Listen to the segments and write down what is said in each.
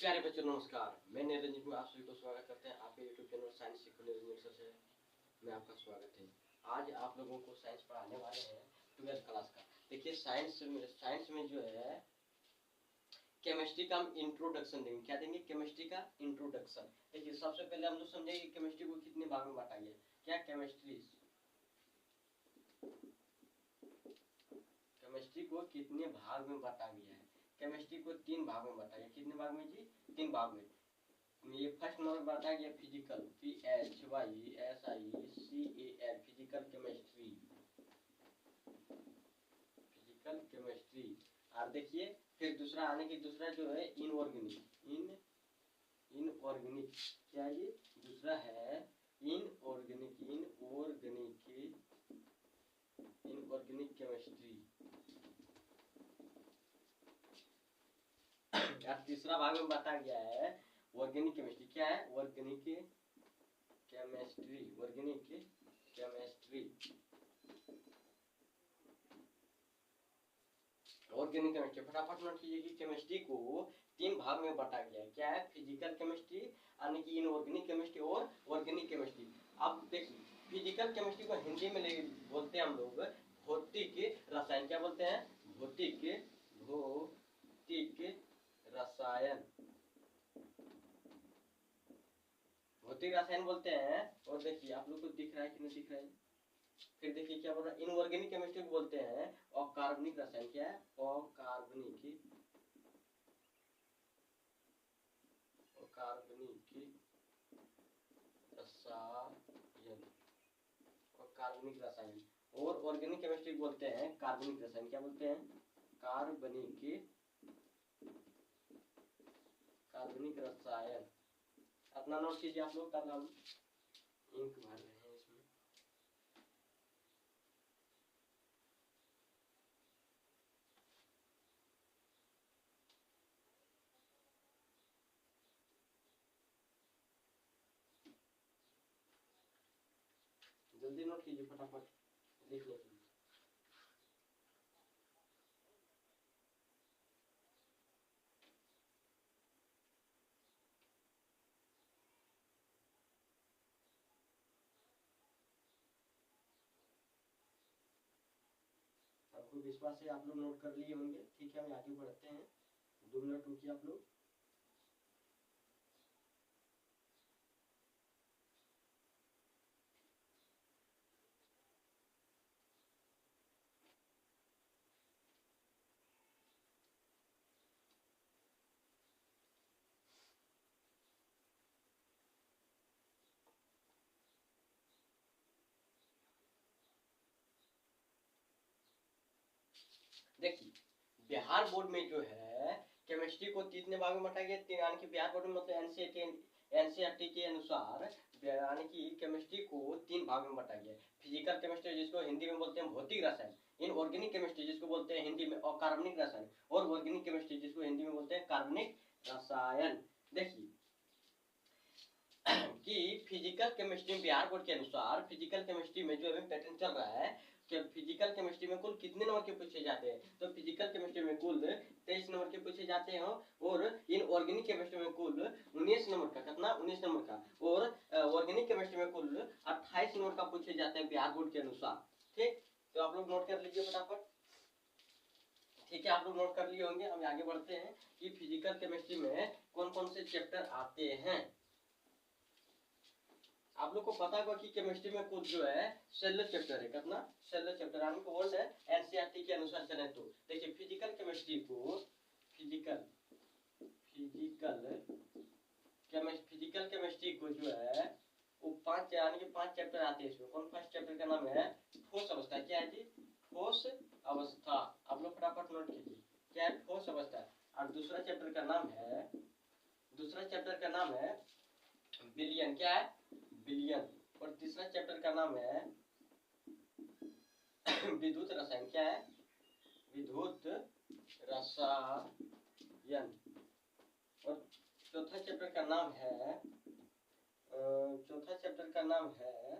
प्यारे बच्चों नमस्कार, मैं निरंजन को आप सभी को स्वागत करते हैं आपके यूट्यूब चैनल साइंस सीखो निरंजन सर से। मैं आपका स्वागत है। आज आप लोगों को साइंस पढ़ाने वाले हैं 12th क्लास का। देखिए साइंस में जो है केमिस्ट्री का हम इंट्रोडक्शन देंगे। क्या देंगे? केमिस्ट्री का इंट्रोडक्शन। देखिए सबसे पहले हम लोग समझेंगे केमिस्ट्री को कितने भाग में बांटा गया। क्या केमिस्ट्री को कितने भाग में बांटा गया है? केमिस्ट्री को 3 भाग में बांटा गया। कितने भाग में जी? 3 भाग में। ये फर्स्ट नंबर बांटा गया फिजिकल, PHYSICAL, फिजिकल केमिस्ट्री। और देखिए फिर दूसरा आने की दूसरा जो है इनऑर्गेनिक। क्या है ये? दूसरा है इनऑर्गेनिक केमिस्ट्री। और तीसरा भाग में बांटा गया है ऑर्गेनिक केमिस्ट्री। क्या है? Organic chemistry. फटाफट नोट कीजिए कि केमिस्ट्री को 3 भाग में बांटा गया है। क्या है? फिजिकल केमिस्ट्री, यानी कि इनऑर्गेनिक केमिस्ट्री और ऑर्गेनिक केमिस्ट्री। अब देखिए फिजिकल केमिस्ट्री को हिंदी में बोलते हैं हम लोग भौतिक रसायन। क्या बोलते हैं? भौतिक रसायन। भौतिक रसायन बोलते हैं। और देखिए आप लोग को दिख रहा है कि नहीं दिख रहा है? फिर देखिए क्या बोल रहा है? इनऑर्गेनिक केमिस्ट्री को बोलते हैं अकार्बनिक रसायन। क्या है? अकार्बनिक रसायन। और ऑर्गेनिक केमिस्ट्री बोलते हैं कार्बनिक रसायन। क्या बोलते हैं? कार्बनिक रसायन। अपना नोट कीजिए आप लोग, तब हम इंक भर रहे हैं इसमें। जल्दी नोट कीजिए, फटाफट लिख लो। आपको विश्वास है आप लोग नोट कर लिए होंगे। ठीक है, हम आगे बढ़ते हैं। 2 मिनट रुकिए आप लोग। देखिए बिहार बोर्ड में जो है केमिस्ट्री को कितने भाग में बांटा गया? यानी कि बिहार बोर्ड में मतलब एनसीईआरटी के अनुसार यानी कि केमिस्ट्री को 3 भाग में बांटा गया। फिजिकल केमिस्ट्री जिसको हिंदी में बोलते हैं भौतिक रसायन, इनऑर्गेनिक केमिस्ट्री जिसको बोलते हैं हिंदी में अकार्बनिक रसायन, और ऑर्गेनिक केमिस्ट्री जिसको हिंदी में बोलते हैं कार्बनिक रसायन। देखिए कि फिजिकल केमिस्ट्री में बिहार बोर्ड के अनुसार फिजिकल केमिस्ट्री में जो अभी पैटर्न चल रहा है कि फिजिकल केमिस्ट्री में कुल कितने नंबर के पूछे जाते हैं? तो फिजिकल केमिस्ट्री में कुल 23 नंबर के पूछे जाते हैं। और इनऑर्गेनिक केमिस्ट्री में कुल 19 नंबर का। कितना? 19 नंबर का। और ऑर्गेनिक केमिस्ट्री में कुल 28 नंबर का पूछे जाते हैं बिहार बोर्ड के अनुसार। ठीक, तो आप लोग नोट कर लीजिए फटाफट। ठीक है, आप लोग नोट कर लिए होंगे। हम आगे बढ़ते हैं कि फिजिकल केमिस्ट्री में कौन कौन से चैप्टर आते हैं। आप लोग को पता होगा कि केमिस्ट्री में कुछ जो है सेलुलर चैप्टर है। कितना? सेलुलर चैप्टर यानी कि ओल्ड है एनसीईआरटी के अनुसार चले तो। देखिए फिजिकल केमिस्ट्री को जो है वो 5 यानी कि 5 चैप्टर आते हैं इसमें। कौन? फर्स्ट चैप्टर का नाम है ठोस अवस्था। क्या है जी? ठोस अवस्था। आप लोग फटाफट नोट कीजिए क्या है? ठोस अवस्था। और दूसरा चैप्टर का नाम है विलयन। क्या है? विलयन। और तीसरा चैप्टर का नाम है विद्युत रसायन। क्या है? विद्युत रसायन। और चौथा चैप्टर का नाम है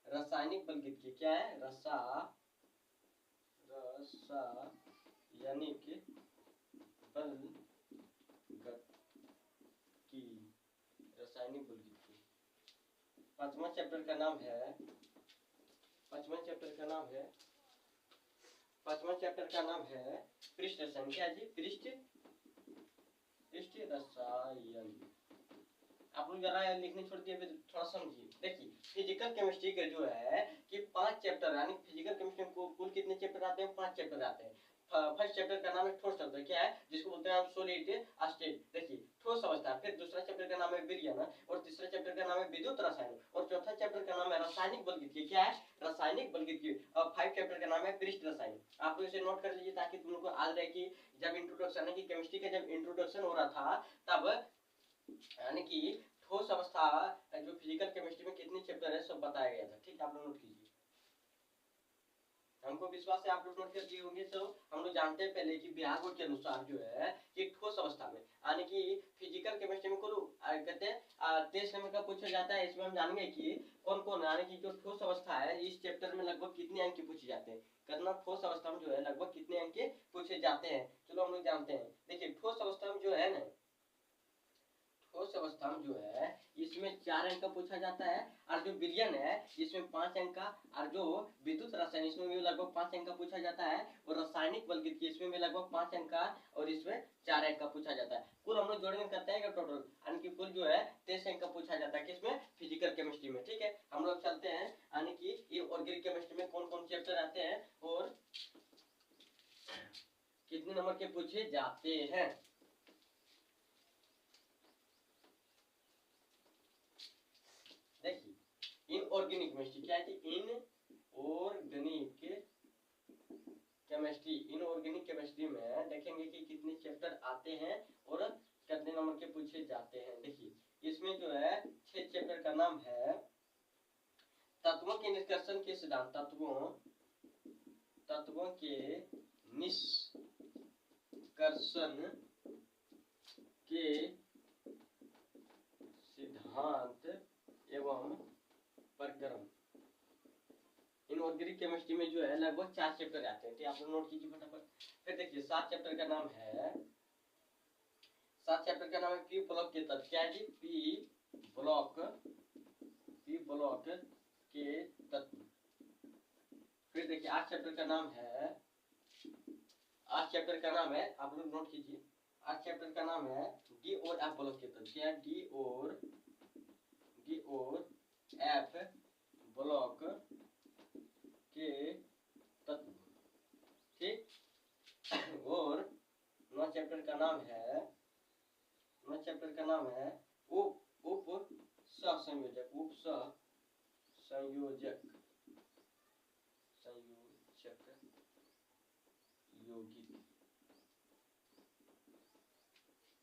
रासायनिक बलगतिकी। क्या है? रासायनिक बलगतिकी। रासायनिक बलयुक्ति। पांचवा चैप्टर का नाम है पृष्ठ रसायन। क्या जी? पृष्ठ रसायन। आप लोग जरा लिखने छोड़ दिए, थोड़ा समझिए। देखिए फिजिकल केमिस्ट्री के जो है कि 5 चैप्टर, यानी फिजिकल केमिस्ट्री को कुल कितने चैप्टर आते हैं? 5 चैप्टर आते हैं। फर्स्ट चैप्टर का नाम है ठोस तत्व। क्या है? जिसको बोलते हैं आप सॉलिड स्टेट। देखिए ठोस अवस्था। फिर दूसरा चैप्टर का नाम है विलयन, और तीसरा चैप्टर का नाम है विद्युत रसायन, और चौथा चैप्टर का नाम है रासायनिक बलयुक्ति। क्या है? रासायनिक बलयुक्ति। और 5 चैप्टर का नाम है पृष्ठ रसायन। आप लोग इसे नोट कर लीजिए ताकि तुम लोग को याद रहे कि जब इंट्रोडक्शन है कि केमिस्ट्री का जब इंट्रोडक्शन हो रहा था तब यानी कि ठोस अवस्था जो फिजिकल केमिस्ट्री में कितने चैप्टर है सब बताया गया था। ठीक है, आप लोग नोट कीजिए। हमको विश्वास है आप लोग नोट कर दिए होंगे। तो हम लोग जानते हैं पहले कि बिहार बोर्ड के अनुसार जो है कि ठोस अवस्था में यानी कि फिजिकल केमिस्ट्री में कुल कहते हैं 23 नंबर का पूछा जाता है। इसमें हम जानेंगे कि कौन कौन यानी कि जो ठोस अवस्था है इस चैप्टर में लगभग कितने अंक पूछे जाते हैं। कितना ठोस अवस्था में जो है लगभग कितने अंक पूछे जाते हैं, चलो हम लोग जानते हैं। देखिए ठोस अवस्था में जो है ना, ठोस अवस्था में जो है इसमें 4 अंक का पूछा जाता है, और जो विलयन है इसमें 5 अंक का, और जो विद्युत रसायन इसमें भी लगभग 5 अंक का पूछा जाता है, और रासायनिक बलयुक्ति इसमें भी लगभग 5 अंक का, और इसमें 4 अंक का पूछा जाता है। कुल हम लोग जोड़ने करते हैं टोटल यानी कि कुल जो है 23 अंक का पूछा जाता है। किसमें? फिजिकल केमिस्ट्री में। ठीक है, हम लोग चलते हैं यानी कि ये ऑर्गेनिक केमिस्ट्री में कौन कौन चैप्टर आते हैं और कितने नंबर के पूछे जाते हैं। देखिए इनऑर्गेनिक केमिस्ट्री। क्या है कि इनऑर्गेनिक केमिस्ट्री में देखेंगे कि कितने चैप्टर आते हैं और कितने नंबर के पूछे जाते हैं। देखिए इसमें जो है 6 चैप्टर का नाम है तत्वों के निष्कर्षण के सिद्धांत। तत्वों के निष्कर्षण के सिद्धांत एवं प्रक्रम। इनऑर्गेनिक केमिस्ट्री में जो है लगभग 4 चैप्टर आते हैं। ठीक, आप लोग नोट कीजिए फटाफट। फिर देखिए 7 चैप्टर का नाम है पी ब्लॉक के तत्व। क्या है जी? पी ब्लॉक के तत्व। फिर देखिए 8 चैप्टर का नाम है आप लोग नोट कीजिए। 8 चैप्टर का नाम है डी और एफ ब्लॉक के तत्व। क्या है? डी और एफ ब्लॉक के तत्व। ठीक, और 9 चैप्टर का नाम है उप सहसंयोजक। यौगिक।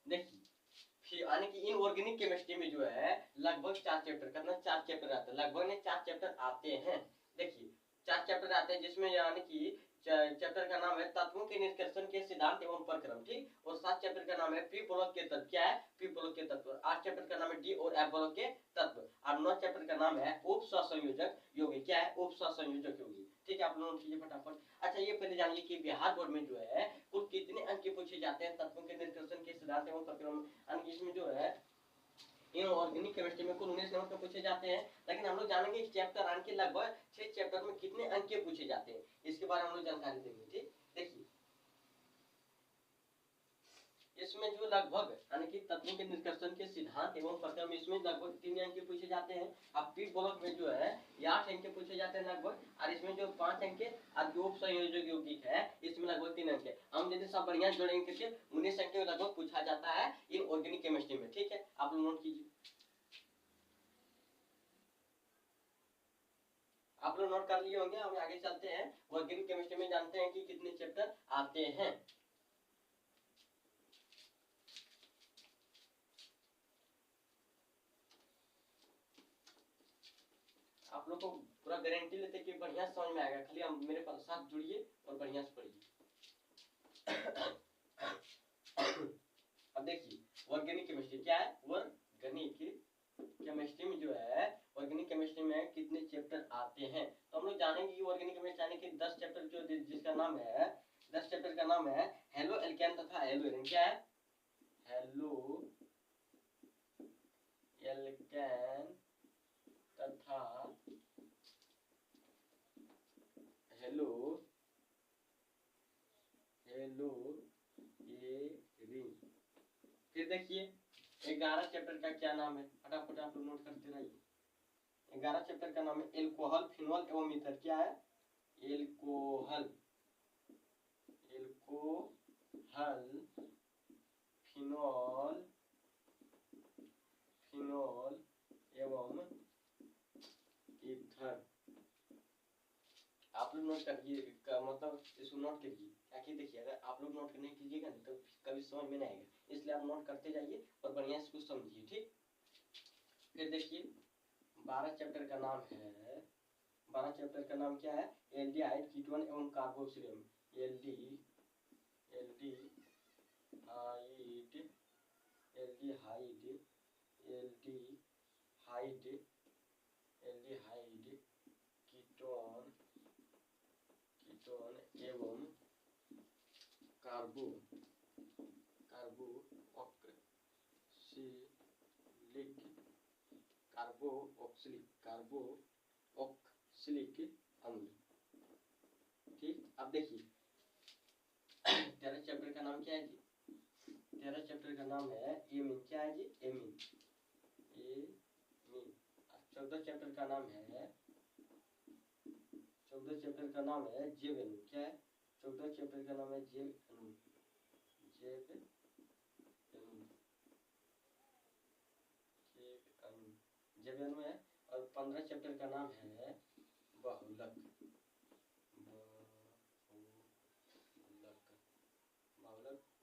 देखिए यानी कि इनऑर्गेनिक केमिस्ट्री में जो है लगभग 4 चैप्टर करना 4 चैप्टर आते हैं। लगभग 4 चैप्टर आते हैं। देखिए 4 चैप्टर आते हैं जिसमें यानी कि चैप्टर का नाम है तत्वों के निष्कर्षण के सिद्धांत एवं प्रक्रम। ठीक, और 7 चैप्टर का नाम है पी ब्लॉक के तत्व। क्या है? पी ब्लॉक के तत्व। 8 चैप्टर का नाम है डी और एफ ब्लॉक के तत्व, और 9 चैप्टर का नाम है उप सहसंयोजक यौगिक। क्या है? उप सहसंयोजक यौगिक। ठीक है, आप लोग कीजिए फटाफट। अच्छा ये पहले जानिए कि बिहार बोर्ड में जो है कुल कितने अंक पूछे जाते हैं तत्वों के निष्कर्षण के सिद्धांत एवं प्रक्रम। इसमें जो है इनऑर्गेनिक केमिस्ट्री में कुल 19 नंबर के पूछे जाते हैं, लेकिन हम लोग जानेंगे कि चैप्टर अंक के लगभग 6 चैप्टर में कितने अंक पूछे जाते हैं, इसके बारे में हम लोग जानकारी देंगे। ठीक, देखिए इसमें जो लगभग यानी कि तत्वों के निष्कर्षण के सिद्धांत एवं प्रक्रम इसमें लगभग 3 अंक पूछे जाते हैं। अब पी ब्लॉक में जो है 8 अंक पूछे जाते हैं लगभग, और इसमें जो 5 अंक और जो उप संयोजक यौगिक है इसमें लगभग 3 अंक। हम यदि सब बढ़िया जोड़ेंगे करके 19 अंक लगभग पूछा जाता है इनऑर्गेनिक केमिस्ट्री में। ठीक है, आप लोग नोट कीजिए। आप लोग नोट कर लिए होंगे। हम आगे चलते हैं। ऑर्गेनिक केमिस्ट्री में जानते हैं कि कितने चैप्टर आते हैं। आप लोग को पूरा गारंटी लेते कि बढ़िया समझ में आएगा। खाली हम मेरे पास साथ जुड़िए और बढ़िया से पढ़िए। अब देखिए ऑर्गेनिक केमिस्ट्री क्या है। ऑर्गेनिक केमिस्ट्री में जो है ऑर्गेनिक केमिस्ट्री में कितने चैप्टर आते हैं, तो हम लोग जानेंगे कि ऑर्गेनिक केमिस्ट्री यानी कि 10 चैप्टर जो जिसका नाम है 10 चैप्टर का नाम है हेलो एल्केन तथा हेलो एरिन। क्या है? हेलो एल्केन तथा हेलो एरीन। फिर देखिए 11 चैप्टर का क्या नाम है, फटाफट आप लोग नोट करते रहिए। 11 चैप्टर का नाम है एल्कोहल, फिनोल एवं ईथर। क्या है? एल्कोहल, फिनोल एवं ईथर। आप लोग नोट करिए, मतलब इसको नोट करिए, ताकि देखिए अगर आप लोग नोट करने कीजिएगा ना तो कभी समझ में नहीं आएगा, इसलिए आप नोट करते जाइए और बढ़िया से कुछ समझिए, ठीक। फिर देखिए 12 चैप्टर का नाम है, 12 चैप्टर का नाम क्या है? एल्डिहाइड, कीटोन एवं कार्बोक्सिलेम। एल्डिहाइड, कीटोन एवं कार्बोक्सिलिक अम्ल। ठीक, अब देखिए 13 चैप्टर का नाम क्या है जी? 13 चैप्टर का नाम है एमीन। क्या है जी? एमीन। 14 चैप्टर का नाम है, 14 चैप्टर का नाम है जीवाणु। क्या है? 14 चैप्टर का नाम है जीवाणु। जीवाणु है। और 15 चैप्टर का नाम है बहुलक।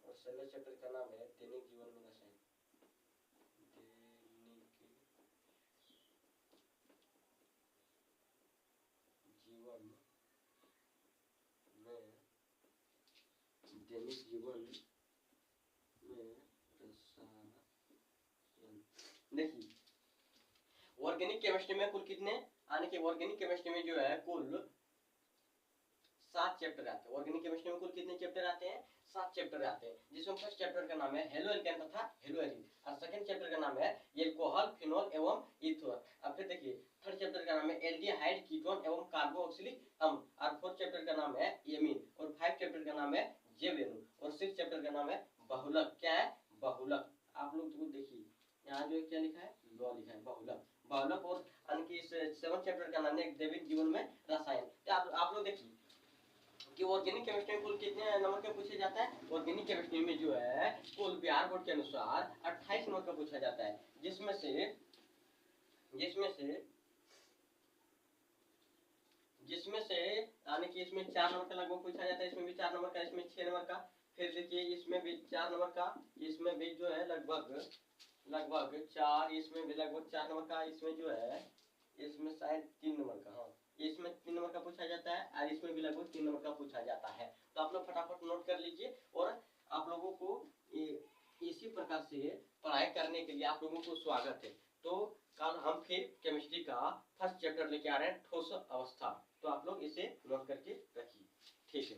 और 16 चैप्टर का नाम है दैनिक जीवन में रसायन। दैनिक जीवन में रसायन। देखिए ऑर्गेनिक केमिस्ट्री में कुल कितने आने के, ऑर्गेनिक केमिस्ट्री में जो है कुल 7 चैप्टर आते हैं। ऑर्गेनिक केमिस्ट्री में कुल कितने चैप्टर आते हैं? 7 चैप्टर आते हैं, जिसमें फर्स्ट चैप्टर का नाम है हेलो एल्केन तथा हेलो एरीन, और सेकंड चैप्टर का नाम है एल्कोहल, फिनोल एवं ईथर। अब फिर देखिए थर्ड चैप्टर का नाम है एल्डिहाइड, कीटोन एवं कार्बोक्सिलिक अम्ल, और फोर्थ चैप्टर का नाम है एमीन, और 5 चैप्टर का नाम है जीवाणु, और 6 चैप्टर का नाम है बहुलक। क्या है? बहुलक। आप लोग तो देखिए यहाँ जो क्या लिखा है, लॉ लिखा है, बहुलक। बहुलक और अन्य 7 चैप्टर का नाम है दैनिक जीवन में रसायन। आप लोग देखिए कि ऑर्गेनिक केमिस्ट्री में कुल कितने नंबर का पूछा जाता है? ऑर्गेनिक केमिस्ट्री में जो है कुल बिहार बोर्ड के अनुसार 28 नंबर का पूछा जाता है, जिसमें से यानी कि इसमें 4 नंबर का लगभग पूछा जाता है, इसमें भी 4 नंबर का, इसमें 6 नंबर का। फिर देखिए इसमें भी 4 नंबर का, इसमें भी जो है लगभग 4, इसमें भी लगभग 4 नंबर का, इसमें जो है इसमें शायद 3 नंबर का, हाँ इसमें 3 नंबर का पूछा जाता है, और इसमें भी लगभग 3 नंबर का पूछा जाता है। तो आप लोग फटाफट नोट कर लीजिए, और आप लोगों को इसी प्रकार से पढ़ाई करने के लिए आप लोगों को स्वागत है। तो कल हम फिर केमिस्ट्री का फर्स्ट चैप्टर लेके आ रहे हैं, ठोस अवस्था। तो आप लोग इसे नोट करके रखिए, ठीक है।